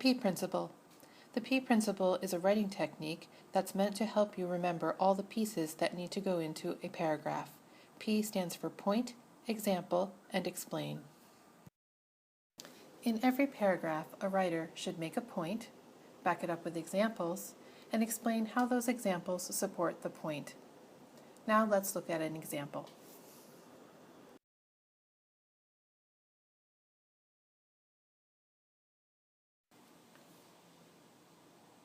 P principle. The P principle is a writing technique that's meant to help you remember all the pieces that need to go into a paragraph. P stands for point, example, and explain. In every paragraph, a writer should make a point, back it up with examples, and explain how those examples support the point. Now let's look at an example.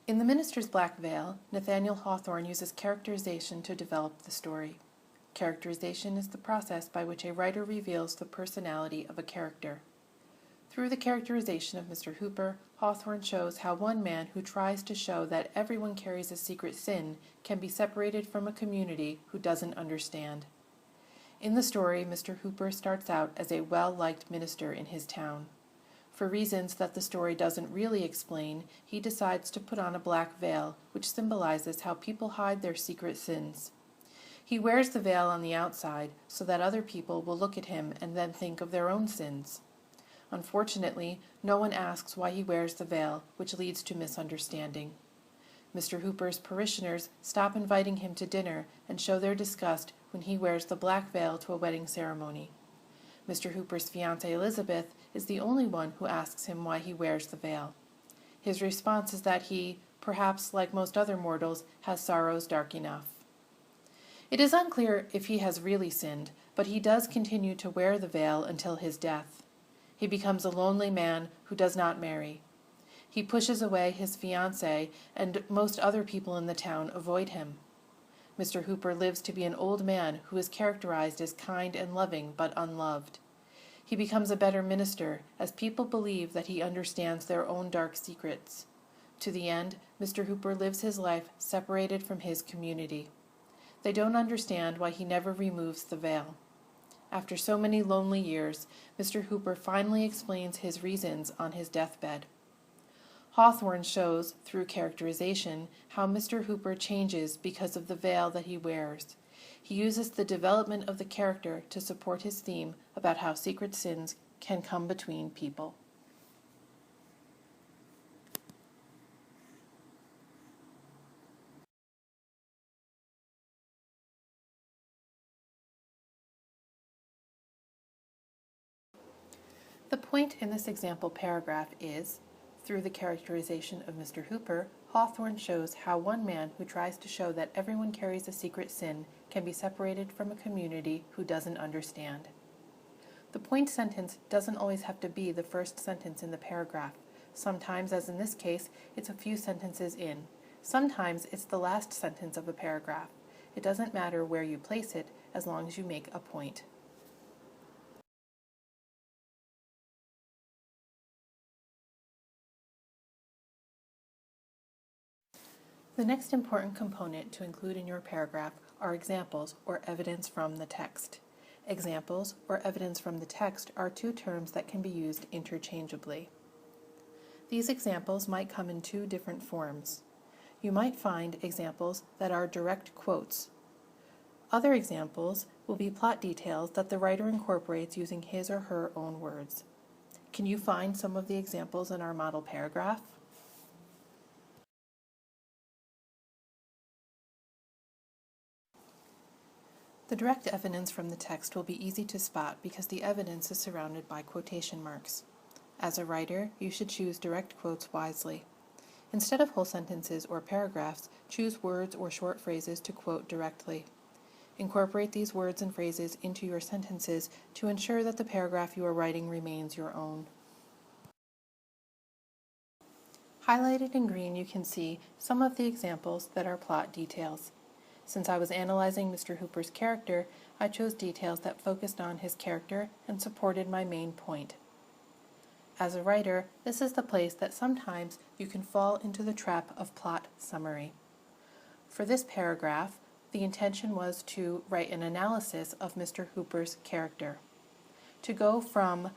In The Minister's Black Veil, Nathaniel Hawthorne uses characterization to develop the story. Characterization is the process by which a writer reveals the personality of a character. Through the characterization of Mr. Hooper, Hawthorne shows how one man who tries to show that everyone carries a secret sin can be separated from a community who doesn't understand. In the story, Mr. Hooper starts out as a well-liked minister in his town. For reasons that the story doesn't really explain, he decides to put on a black veil, which symbolizes how people hide their secret sins. He wears the veil on the outside so that other people will look at him and then think of their own sins. Unfortunately, no one asks why he wears the veil, which leads to misunderstanding. Mr. Hooper's parishioners stop inviting him to dinner and show their disgust when he wears the black veil to a wedding ceremony. Mr. Hooper's fiancée Elizabeth is the only one who asks him why he wears the veil. His response is that he, perhaps like most other mortals, has sorrows dark enough. It is unclear if he has really sinned, but he does continue to wear the veil until his death. He becomes a lonely man who does not marry. He pushes away his fiancée, and most other people in the town avoid him. Mr. Hooper lives to be an old man who is characterized as kind and loving but unloved. He becomes a better minister as people believe that he understands their own dark secrets. To the end, Mr. Hooper lives his life separated from his community. They don't understand why he never removes the veil. After so many lonely years, Mr. Hooper finally explains his reasons on his deathbed. Hawthorne shows, through characterization, how Mr. Hooper changes because of the veil that he wears. He uses the development of the character to support his theme about how secret sins can come between people. The point in this example paragraph is, through the characterization of Mr. Hooper, Hawthorne shows how one man who tries to show that everyone carries a secret sin can be separated from a community who doesn't understand. The point sentence doesn't always have to be the first sentence in the paragraph. Sometimes, as in this case, it's a few sentences in. Sometimes it's the last sentence of a paragraph. It doesn't matter where you place it, as long as you make a point. The next important component to include in your paragraph are examples or evidence from the text. Examples or evidence from the text are two terms that can be used interchangeably. These examples might come in two different forms. You might find examples that are direct quotes. Other examples will be plot details that the writer incorporates using his or her own words. Can you find some of the examples in our model paragraph? The direct evidence from the text will be easy to spot because the evidence is surrounded by quotation marks. As a writer, you should choose direct quotes wisely. Instead of whole sentences or paragraphs, choose words or short phrases to quote directly. Incorporate these words and phrases into your sentences to ensure that the paragraph you are writing remains your own. Highlighted in green, you can see some of the examples that are plot details. Since I was analyzing Mr. Hooper's character, I chose details that focused on his character and supported my main point. As a writer, this is the place that sometimes you can fall into the trap of plot summary. For this paragraph, the intention was to write an analysis of Mr. Hooper's character. To go from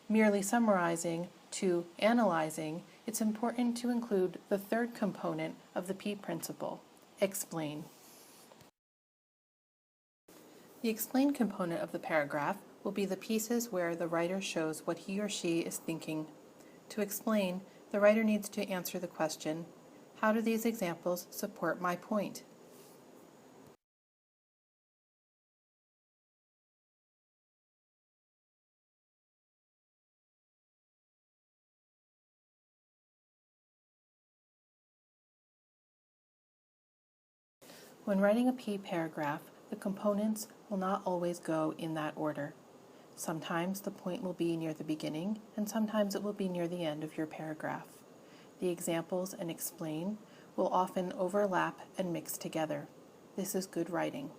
merely summarizing to analyzing, it's important to include the third component of the P principle, explain. The explain component of the paragraph will be the pieces where the writer shows what he or she is thinking. To explain, the writer needs to answer the question, how do these examples support my point? When writing a P paragraph, the components will not always go in that order. Sometimes the point will be near the beginning, and sometimes it will be near the end of your paragraph. The examples and explain will often overlap and mix together. This is good writing.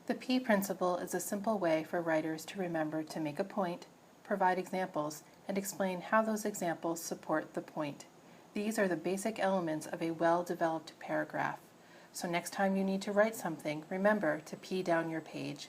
The P principle is a simple way for writers to remember to make a point, provide examples, and explain how those examples support the point. These are the basic elements of a well-developed paragraph. So next time you need to write something, remember to P down your page.